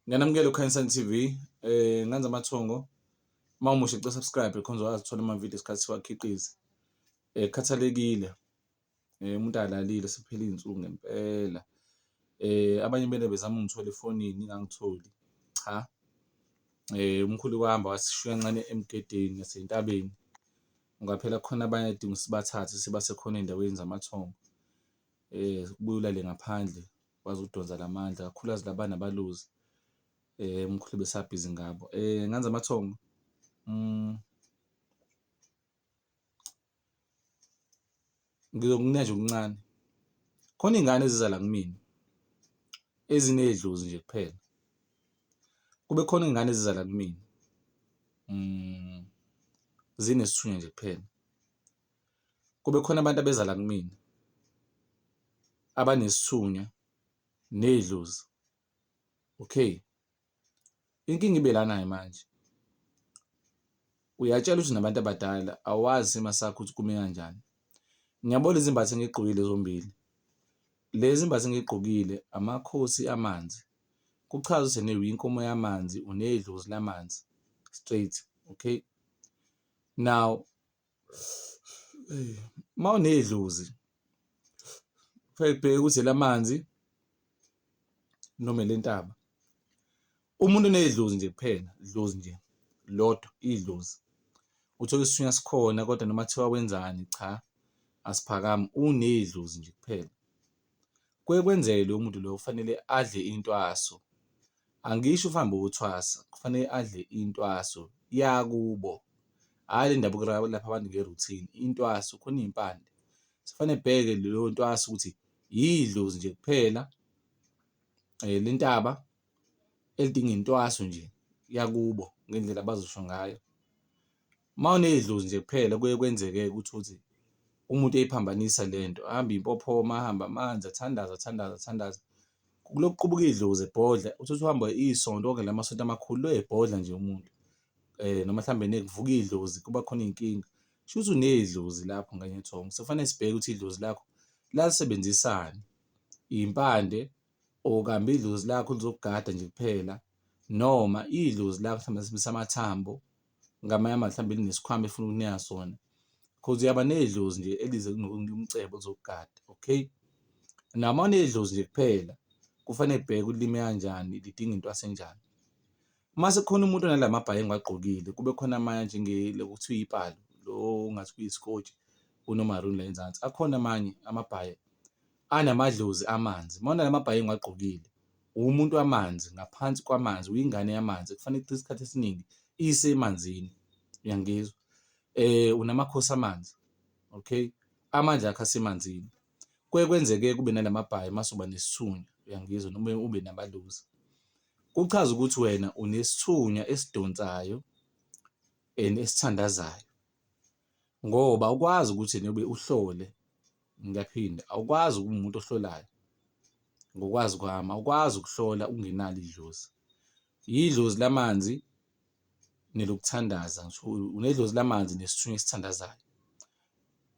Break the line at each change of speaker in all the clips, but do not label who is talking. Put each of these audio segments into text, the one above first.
Ngiyanamukela uKhansani TV. Nganza amathongo mawumusha cela subscribe khona uzokwazi ukuthola ama-video isikhathi siwakhiqiza. Khathalekile umuntu alalile siphela iy'nsuku ngempela. Abanye bene bezama ungithola efonini ngangitholi. Cha, umkhulu wahamba wasishiya kancane emgedeni nasentabeni. Ngaphela khona abanye adinga sibathathe sibase khona ey'ndaweni zamathongo. Kubuye ulale ngaphandle wazi ukudonsa lamandla kakhulukazi laba nabaluzi. Umkhulu besabhizi ngabo. Nganza amathongo. Ngizokunika nje okuncane. Khona iy'ngane ezizala kumina ezinedlozi nje kuphela. Kube khona iy'ngane ezizala kumina zinesithunya nje kuphela. Kube khona abantu abezala kumina abanesithunya nedlozi. Okay. Inkinga ibe lana manje. Uyatshela ukuthi nabantu abadala awazi isimo sakho ukuthi kume kanjani. Ngiyabona izimbatho engiy'gqokile zombili. Lezi zimbatho engiy'gqokile amakhosi amanzi. Kuchaza ukuthi uyinkomo yamanzi, unedlozi lamanzi straight. Okay. Now uma unedlozi kufanele kubheke ukuthi elamanzi noma elentaba. Umuntu onedlozi nje kuphela, idlozi nje lodwa, idlozi. Uthola isithunya sikhona kodwa noma kuthiwa wenzani cha, asiphakami unedlozi nje kuphela. Kuye kwenzeke loyo muntu loyo kufanele adle intwaso. Angisho uhambe uyothwasa, kufanele adle intwaso yakubo. Hhayi le ndabuko lapha abantu nge-routine, intwaso khona iy'mpande. Kufanele ebheke leyo ntwaso ukuthi yidlozi nje kuphela lentaba elidinga intwaso nje yakubo ngendlela abazosho ngayo. Uma unedlozi nje kuphela kuye kwenzeke ukuthi umuntu eyiphambanisa lento, ahamba impophoma, ahamba amanzi, athandaza. Kulokhu qubuka idlozi ebhodla, uthi uhamba isonto konke lamasonto amakhulu lo ebhodla nje umuntu. Noma mhlambe kuvuka idlozi kuba khona iy'nkinga. Shuthi unedlozi lapho nganye ethongo. Sekufanele sibheke ukuthi idlozi lakho lalisebenzisani. Iy'mpande okanye idlozi lakho lizokugada nje kuphela noma idlozi lakho mhlawumbe lisebenzisa amathambo ngamanye amazwi mhlawumbe linesikhwama efuna ukunika sona. Cause uyaba nedlozi nje elize umcebo lizokugada. Okay. Nama unedlozi nje kuphela kufanele ebheke ukuthi lime kanjani, lidinga intwaso enjani. Mase kukhona umuntu onalamabhayi engiwagqokile, kube khona amanye lokuthiwa iy'palo, lo ngathi kuyisikotshi unomaruni la enzansi. Akhona amanye amabhayi anamadlozi amanzi. Uma unalamabhayi engiwagqokile, uwumuntu wamanzi, ngaphansi kwamanzi, uyingane yamanzi. Kufanele ukuthi isikhathi esiningi isemanzini. Uyangizwa? Unamakhosi amanzi. Okay. Amandla akho asemanzini. Kuye kwenzeke kube nalamabhayi mase uba nesithunya. Uyangizwa? Noma ube nabaluzi. Kuchaza ukuthi wena unesithunya esidonsayo and esithandazayo. Ngoba awukwazi ukuthi ube uhlole. Ngiyaphinda, awukwazi ukuba umuntu ohlolayo. Ngokwazi kwami, awukwazi ukuhlola ungenalo idlozi. Yidlozi lamanzi nelokuthandaza. Ngisho unedlozi lamanzi nesithunya esithandazayo.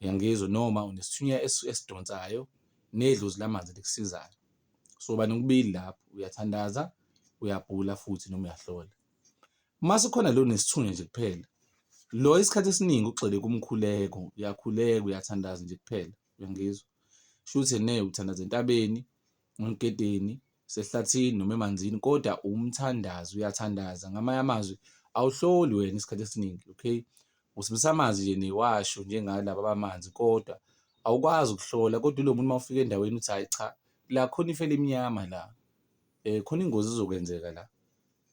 Uyangizwa? Noma unesithunya esidonsayo nedlozi lamanzi elikusizayo. So bani ukubili lapho, uyathandaza, uyabhula futhi noma uyahlola. Mase khona lo nesithunya nje kuphela. Lo isikhathi esiningi ugxile kumkhuleko, uyakhuleka, uyathandaza nje kuphela. Uyangizwa? Shuthi uthandaza entabeni, emgedeni, sehlathini noma emanzini kodwa umthandazi, uyathandaza. Ngamanye amazwi awuhloli wena isikhathi esiningi. Okay. Usebenzisa amanzi nje newasho njengalaba bamanzi kodwa awukwazi ukuhlola kodwa lo muntu uma ufika endaweni uthi hayi cha, la khona ife elimnyama la. Khona ingozi izokwenzeka la.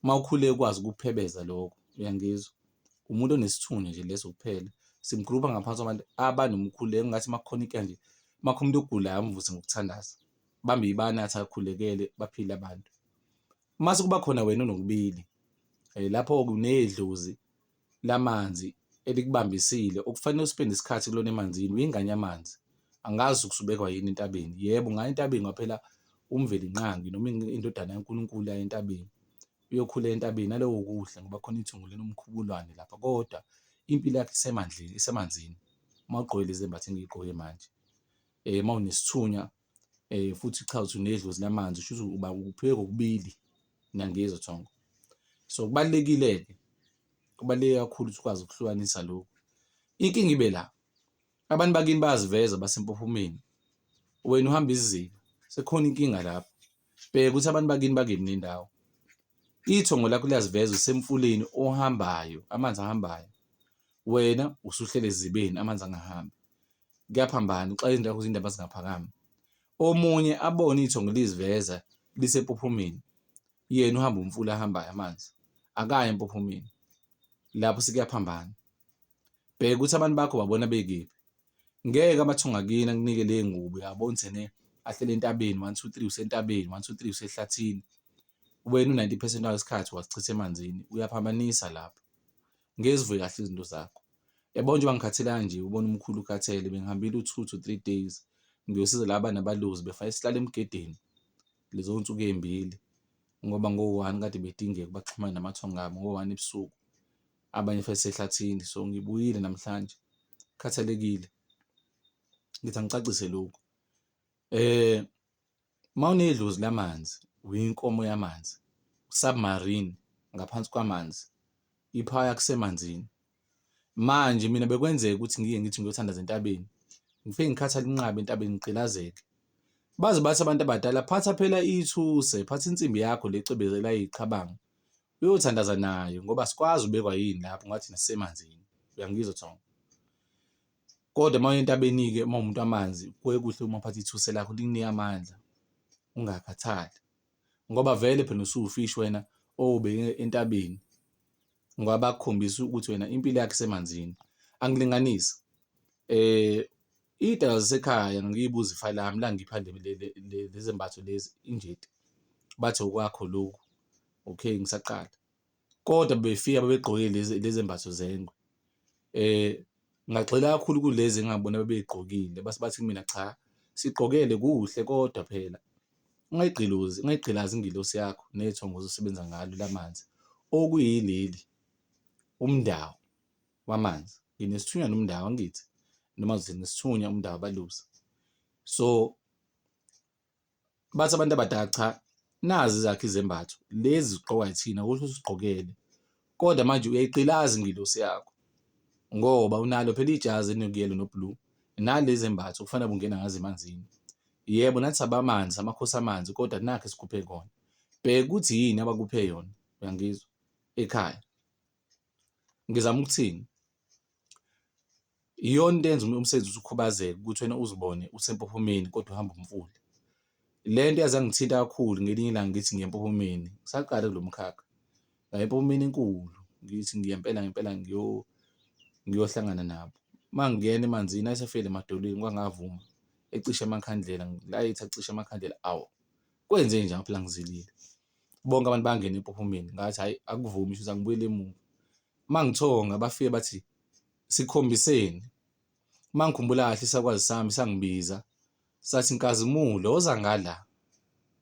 Uma ukhuleka ukwazi ukuphebeza lokho. Uyangizwa? Umuntu onesithunya nje leso kuphela. Simgroup-a ngaphansi kwabantu abanomkhuleko ngathi makukhona inkinga nje, makukhona umuntu ogulayo amvuse ngokuthandaza. Bambe ibanathi akhulekele baphile abantu. Mase kuba khona wena onokubili. Lapho kunedlozi lamanzi elikubambisile okufanele uspende isikhathi kulona emanzini, uyingane yamanzi. Angazi ukusubekwa yini entabeni. Yebo, ngaya entabeni ngaphela umveli nqangi noma indodana kaNkulunkulu ya entabeni. Uyokhula entabeni nalowo kuhle ngoba khona ithungu linomkhubulwane lapha kodwa impilo yakhe isemanzini. Uma ugqoke lezi zembatho engiy'gqoke manje. Uma unesithunya futhi cha uthi unedlozi lamanzi, shuthi uba uphiwe kokubili. Niyangizwa Thongo? So kubalulekile-ke, kubaluleke kakhulu ukuthi ukwazi ukuhlukanisa lokhu. Inkinga ibe la, abantu bakini bayaziveza basempophomeni, wena uhamba isiziba, sekhona inkinga lapho. Bheka ukuthi abantu bakini bakephi nendawo. Ithongo lakho liyaziveza usemfuleni ohambayo, amanzi ahambayo. Wena usuhlele ezibeni, amanzi angahambi. Kuyaphambana, uxakeka indaba izindaba zingaphakami. Omunye abone ithongo liziveza lisempophomeni, yena uhamba umfula ahambayo amanzi, akaya empophomeni. Lapho sekuyaphambana. Bheka ukuthi abantu bakho babona bekephi. Ngeke amathongo akini akunike ley'ngubo uyabona ukuthi ahlele entabeni 1 2 3 usentabeni 1 2 3 usehlathini. Wena u-90% wesikhathi wasichitha emanzini, uyaphambanisa lapho. Ngeke zivuke kahle izinto zakho. Yabona njengoba ngikhathele kanje, ubona umkhulu ukhathele, bengihambile u-2 to 3 days ngiyosiza laba nabaluzi befake isihlalo emgedeni lezo nsuku ey'mbili ngoba ngo-1 kade bedingeka baxhumane namathongo abo ngo-1 ebusuku. Abanye futhi sehlathini, so ngibuyile namhlanje khathalekile. Ngithi angicacise lokhu. Mawunedlozi lamanzi, uyinkomo yamanzi, submarine ngaphansi kwamanzi, iphaya kusemanzini. Manje mina bekwenzeka ukuthi ngike ngithi ngiyothandaza entabeni, ngifike ngikhathala inqaba entabeni ngigqilazeke. Baze bathi abantu abadala, phatha phela ithuse, phatha insimbi yakho lecwebezela iyiqhabanga uyothandaza nayo ngoba sikwazi ubekwa yini lapho ngathi nasisemanzini. Uyangizwa Thongo? Kodwa uma entabeni-ke uma umuntu amanzi, kuye kuhle uma uphatha ithuse lakho likunika amandla, ungakhathali. Ngoba vele phela usuwufishi wena owubeke entabeni ngoba bakukhombisa ukuthi wena impilo yakho isemanzini. Angilinganisi. Iy'dala zasekhaya ngiyibuza ifa lami la ngipha lezembatho lezi injeti. Bathi okwakho lokhu, okay ngisaqala. Kodwa befika babegqoke lezembatho zengwe. Ngagxila kakhulu kulezi engabona babey'gqokile bathi kumina cha, sigqokele kuhle kodwa phela ungayigqilazi ingilosi yakho nethongo ozosebenza ngalo lamanzi. Okuyileli, umndawo wamanzi. Nginesithunywa nomndawo angithi, noma nesithunywa umndawo abalusi. So bathi abantu abadala cha, nazi zakhe izembatho lezi zigqokwa yithina kusho usigqokele. Kodwa manje uyayigqilaza ingilosi yakho ngoba unalo phela ijazi elinokuyelo no-blue, nalezi zembatho kufanele ungena ngazo emanzini. Yebo, nathi abamanzi, amakhosi amanzi, kodwa nakhu esikuphe kona. Bheka ukuthi yini abakuphe yona, uyangizwa, ekhaya. Ngizama ukuthini? Iyona into eyenza umsebenzi ukuthi ukhubazeke ukuthi wena uzibone usempophomeni kodwa uhamba umfula. Le nto yaze yangithinta kakhulu ngelinye ilanga ngithi ngiya empophomeni, ngisaqala kulo mkhakha. Ngaya empopomeni enkulu, ngithi ngiya ngempela ngiyohlangana nabo. Uma ngingena emanzini ayesefile emadolweni kwangavuma ecishe amakhandlela, ngilayitha acishe amakhandlela, awu kwenze njani phela ngizilile. Bonke abantu bangena empophomeni ngathi hhayi akuvumi shuthi angibuyele emuva. Uma ngithonga bafike bathi sikhombiseni. Uma ngikhumbula kahle isakwazi sami sangibiza sathi nkhazimulo woza ngala,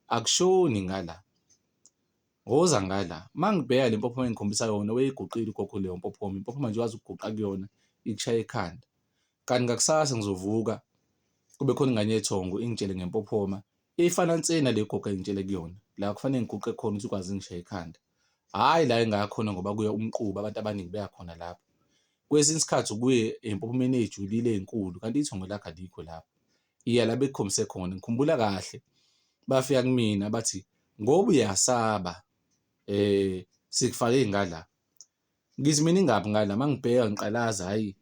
akushoni ngala, woza ngala. Uma ngibheka le mpophoma engikhombisa yona wayeyiguqile ugogo leyo mpophoma, impophoma nje wazi ukuguqa kuyona ikushaye ekhanda. Kanti ngakusasa ngizovuka kube khona ingane yethongo ingitshele ngempophoma efana nsena le gogo engitshele kuyona la kufanele ngiguqe khona ukuthi ukwazi ngishaye ekhanda. Hhayi la engakhona ngoba kuya umquba abantu abaningi beyakhona lapho. Kwesinye isikhathi ukuye empophomeni ey'julile ey'nkulu kanti ithongo lakho alikho lapho. Iya la bekukhombise khona. Ngikhumbula kahle bafika kumina bathi ngoba uyasaba sikufake ngala. Ngithi mina ingaphi ngala uma ngibheka ngiqalaza hhayi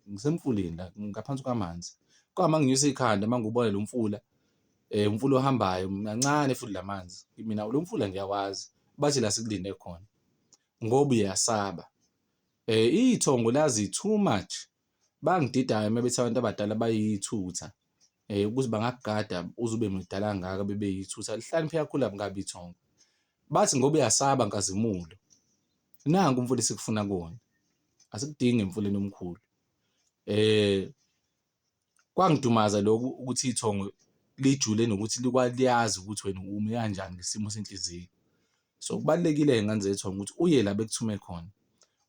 ngisemfuleni la ngaphansi kwamanzi. Kwama nginyusa ikhanda uma ngiwubona lo mfula, umfula ohambayo kancane futhi la manzi. Mina lo mfula ngiyawazi, bathi la sikulinde khona ngoba uyasaba. Iy'thongo lazi too much. Bangidida uma bethi abantu abadala bayithutha ukuthi bangakugada uze ube mdala kangaka bebeyithutha. Lihlakaniphe kakhulu kabi ithongo. Bathi ngoba uyasaba nkhazimulo, nanku umfula esikufuna kuwona, asikudingi emfuleni omkhulu. Kwangidumaza lokhu ukuthi ithongo lijule nokuthi liyazi ukuthi wena ume kanjani ngesimo senhliziyo. So kubalulekile-ke ngane zethongo ukuthi uye la bekuthume khona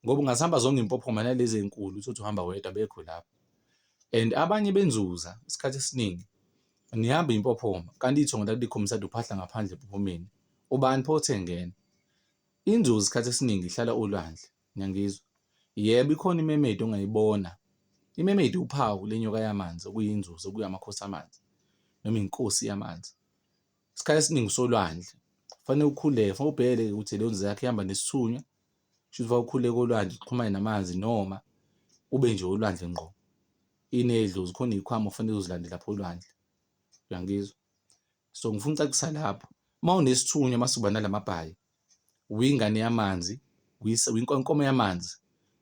ngoba ungazihamba zonke iy'mpophoma nalezi ey'nkulu uthi uhamba wedwa abekho lapho. And abanye benzuza isikhathi esiningi nihamba impophoma kanti ithongo lakho likhombisa kade uphahla ngaphandle empophomeni. Ubani pho othe ngena? Inzuzi isikhathi esiningi ihlala olwandle, ngiyangizwa. Yebo, ikhona imemedi ongayibona. Imemedi uphawu lenyoka yamanzi okuyinzuzi okuyamakhosi amanzi noma inkosi yamanzi. Isikhathi esiningi usolwandle. Kufanele ukhuleke, kufanele ubheke ukuthi leyo nzuzi yakho ihamba nesithunywa. Kusho ukuthi ukhuleke olwandle uxhumane namanzi noma ube nje olwandle ngqo. Inedlozi khona iy'khwama kufanele uzilande lapho olwandle. Uyangizwa? So ngifuna ukucacisa lapho. Uma unesithunywa masuba nalamabhayi, uyingane yamanzi, uyinkomo yamanzi.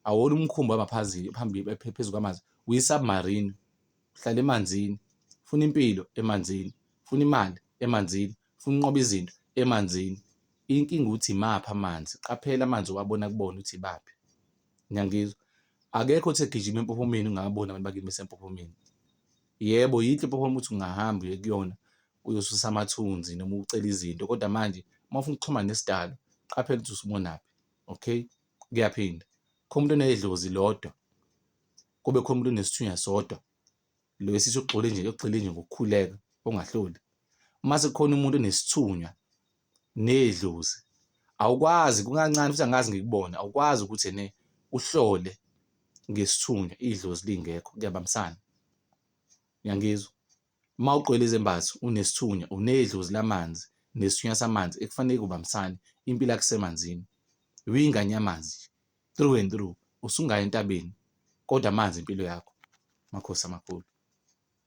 Awona umkhumbi phambili phezu kwamanzi, uyi-submarine. Uhlala emanzini, ufuna impilo emanzini, ufuna imali emanzini, ufuna unqoba izinto emanzini. Inkinga ukuthi imaphi amanzi. Qaphela amanzi owabona kubona ukuthi ibaphi. Ngiyangizwa? Akekho othi egijima empophomeni ungababoni abantu bakini besempophomeni. Yebo, yinhle impophoma ukuthi ungahamba uye kuyona uyosusa amathunzi noma ucela izinto, kodwa manje uma ufuna ukuxhumana nesidalo, qaphela ukuthi usubonaphi. Okay? Kuyaphinda. Khona umuntu onedlozi lodwa, kube khona umuntu onesithunywa sodwa. Lo esithi ogxile nje ngokukhuleka ongahloli. Mase kukhona umuntu onesithunywa nedlozi. Awukwazi kukancane futhi angazi ngikubona. Awukwazi ukuthi uhlole ngesithunywa idlozi lingekho kuyabambisana. Uyangizwa? Uma ugqoke izembatho unesithunywa, unedlozi lamanzi nesithunywa samanzi ekufanele kubambisane. Impilo yakho isemanzini. Uyingane yamanzi through and through. Usungaya entabeni kodwa amanzi impilo yakho. Makhosi amakhulu.